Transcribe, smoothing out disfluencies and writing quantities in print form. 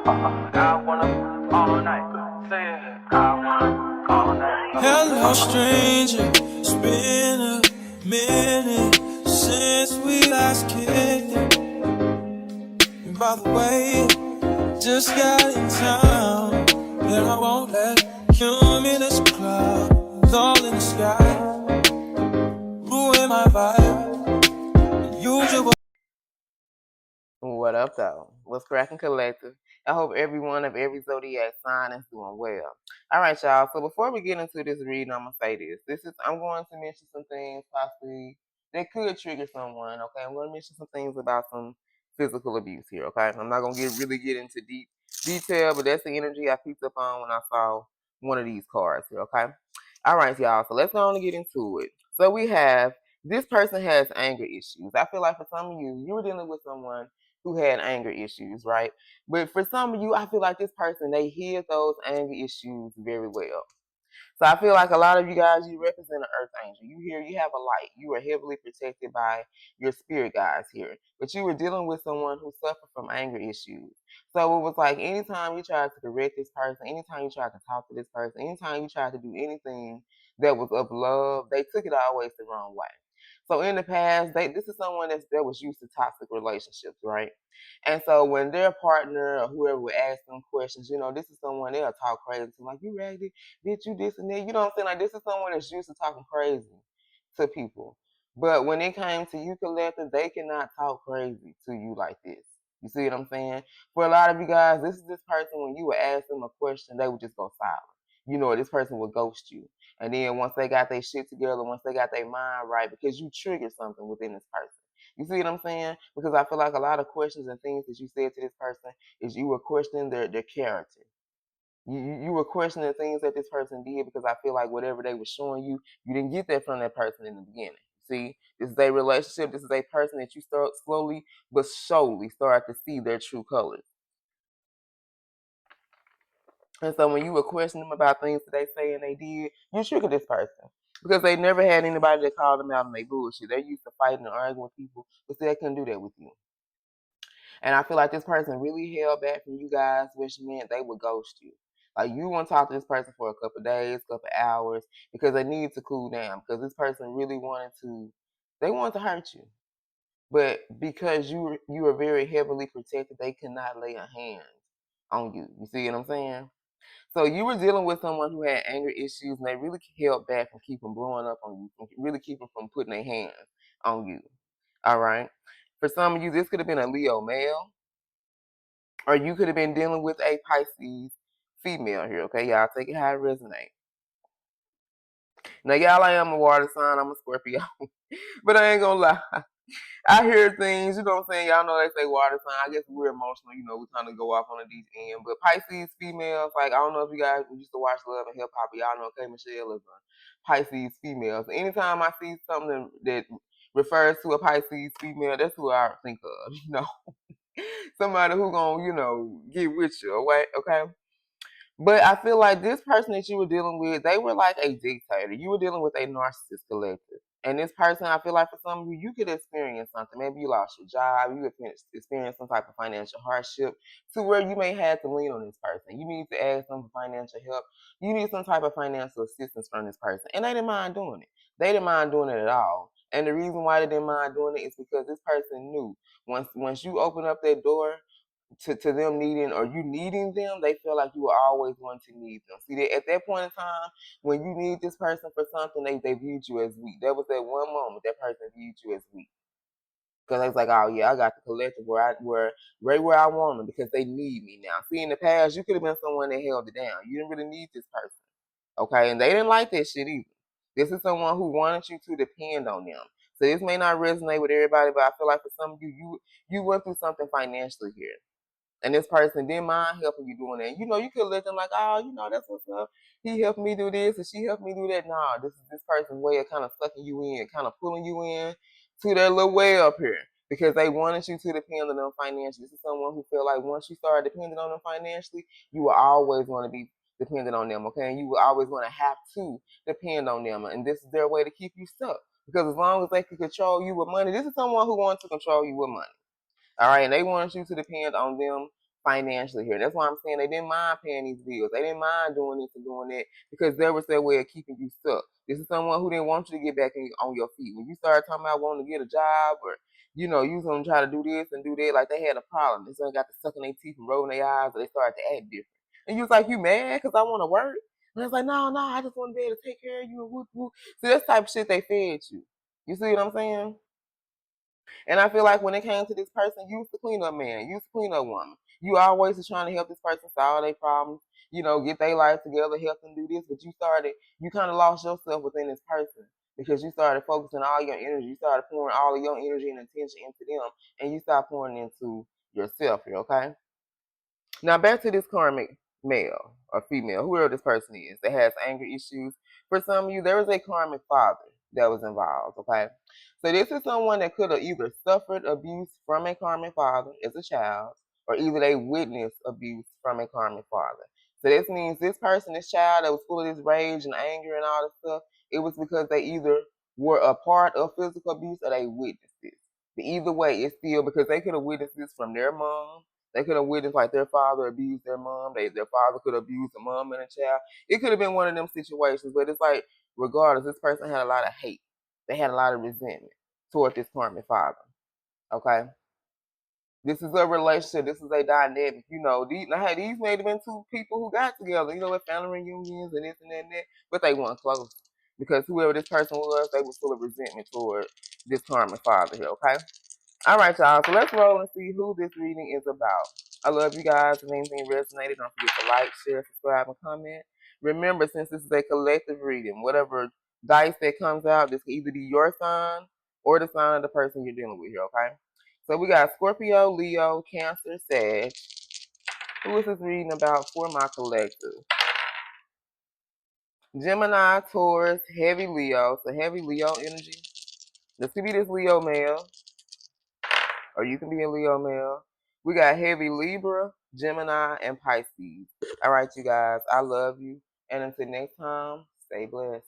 I wanna all night. Say it. I wanna all night. Hello, stranger. It's been a minute since we last kicked it. And by the way, just got in town, and I won't let cumulus clouds all in the sky ruin my vibe. Usual. What up, though? What's cracking, collective? I hope everyone of every zodiac sign is doing well. All right, y'all. So before we get into this reading, I'm gonna say this. I'm going to mention some things possibly that could trigger someone. Okay, I'm going to mention some things about some physical abuse here. Okay, I'm not gonna really get into deep detail, but that's the energy I picked up on when I saw one of these cards here. Okay. All right, y'all. So let's go on and get into it. So we have this person has anger issues. I feel like for some of you, you were dealing with someone who had anger issues, right? But for some of you, I feel like this person, they hid those anger issues very well. So I feel like a lot of you guys, you represent an earth angel. You have a light. You are heavily protected by your spirit guides here. But you were dealing with someone who suffered from anger issues. So it was like anytime you tried to correct this person, anytime you tried to talk to this person, anytime you tried to do anything that was of love, they took it always the wrong way. So in the past, this is someone that was used to toxic relationships, right? And so when their partner or whoever would ask them questions, this is someone they'll talk crazy to, like, you ready? Bitch, you this and that. You know what I'm saying? Like, this is someone that's used to talking crazy to people. But when it came to you, collective, they cannot talk crazy to you like this. You see what I'm saying? For a lot of you guys, this is this person, when you would ask them a question, they would just go silent. This person would ghost you. And then once they got their shit together, once they got their mind right, because you triggered something within this person. You see what I'm saying? Because I feel like a lot of questions and things that you said to this person is you were questioning their character. You were questioning things that this person did, because I feel like whatever they were showing you, you didn't get that from that person in the beginning. See, this is a relationship. This is a person that you start slowly but surely start to see their true colors. And so when you were questioning them about things that they say and they did, you triggered this person. Because they never had anybody that called them out on their bullshit. They're used to fighting and arguing with people, but see, they couldn't do that with you. And I feel like this person really held back from you guys, which meant they would ghost you. Like, you want to talk to this person for a couple of days, couple of hours, because they need to cool down. Because this person really they wanted to hurt you. But because you are very heavily protected, they cannot lay a hand on you. You see what I'm saying? So you were dealing with someone who had anger issues, and they really held back from keep from blowing up on you, from really keep them from putting their hands on you. All right? For some of you, this could have been a Leo male, or you could have been dealing with a Pisces female here, okay? Y'all take it how it resonates. Now, y'all, I am a water sign. I'm a Scorpio. But I ain't gonna lie. I hear things, you know what I'm saying? Y'all know they say water sign. I guess we're emotional, we kind of go off on a deep end. But Pisces females, like, I don't know if you guys used to watch Love and Hip Hop, but y'all know K. Michelle is a Pisces female. So anytime I see something that refers to a Pisces female, that's who I think of, Somebody who gonna, get with you, okay? But I feel like this person that you were dealing with, they were like a dictator. You were dealing with a narcissist collective. And this person, I feel like for some of you, you could experience something. Maybe you lost your job, you experienced some type of financial hardship to where you may have to lean on this person. You need to ask them for financial help. You need some type of financial assistance from this person. And they didn't mind doing it. They didn't mind doing it at all. And the reason why they didn't mind doing it is because this person knew once you open up that door to them needing, or you needing them, they feel like you are always going to need them. See, at that point in time, when you need this person for something, they viewed you as weak. That was that one moment that person viewed you as weak. Because they was like, oh yeah, I got the collective right where I want them, because they need me now. See, in the past, you could have been someone that held it down. You didn't really need this person. Okay, and they didn't like that shit either. This is someone who wanted you to depend on them. So this may not resonate with everybody, but I feel like for some of you went through something financially here. And this person didn't mind helping you doing that. You could let them like, oh, that's what's up. He helped me do this and she helped me do that. Nah, this is this person's way of kind of sucking you in, kind of pulling you in to their little way up here. Because they wanted you to depend on them financially. This is someone who feel like once you start depending on them financially, you will always want to be dependent on them, okay? And you will always want to have to depend on them. And this is their way to keep you stuck. Because as long as they can control you with money, this is someone who wants to control you with money. All right, and they want you to depend on them financially here. That's why I'm saying they didn't mind paying these bills. They didn't mind doing this and doing that because there was their way of keeping you stuck. This is someone who didn't want you to get back on your feet. When you started talking about wanting to get a job or, you know, you was going to try to do this and do that, like they had a problem. They got to sucking their teeth and rolling their eyes, and they started to act different. And you was like, you mad because I want to work? And I was like, no, I just want to be able to take care of you and whoop, whoop. See, that's the type of shit they fed you. You see what I'm saying? And I feel like when it came to this person, you was the cleanup man, you was the cleanup woman. You always was trying to help this person solve their problems, you know, get their life together, help them do this. But you kind of lost yourself within this person because you started focusing all your energy. You started pouring all of your energy and attention into them, and you stopped pouring into yourself here, okay? Now back to this karmic male or female, whoever this person is that has anger issues. For some of you, there was a karmic father that was involved, okay? So this is someone that could have either suffered abuse from a karmic father as a child, or either they witnessed abuse from a karmic father. So this means this person, this child that was full of this rage and anger and all this stuff, it was because they either were a part of physical abuse or they witnessed this. But either way, it's still because they could have witnessed this from their mom. They could have witnessed like their father abused their mom. Their father could have abused the mom and a child. It could have been one of them situations, but it's like regardless, this person had a lot of hate. They had a lot of resentment toward this karmic father. Okay, this is a relationship. This is a dynamic. You know, these may have been two people who got together. You know, with family reunions and this and that and that, but they weren't close because whoever this person was, they was full of resentment toward this karmic father here. Okay. All right, y'all. So let's roll and see who this reading is about. I love you guys. If anything resonated, don't forget to like, share, subscribe, and comment. Remember, since this is a collective reading, whatever dice that comes out, this can either be your sign or the sign of the person you're dealing with here, okay? So we got Scorpio, Leo, Cancer, Sag. Who is this reading about for my collective? Gemini, Taurus, heavy Leo. So heavy Leo energy. This could be this Leo male, or you can be a Leo male. We got heavy Libra, Gemini, and Pisces. All right, you guys. I love you. And until next time, stay blessed.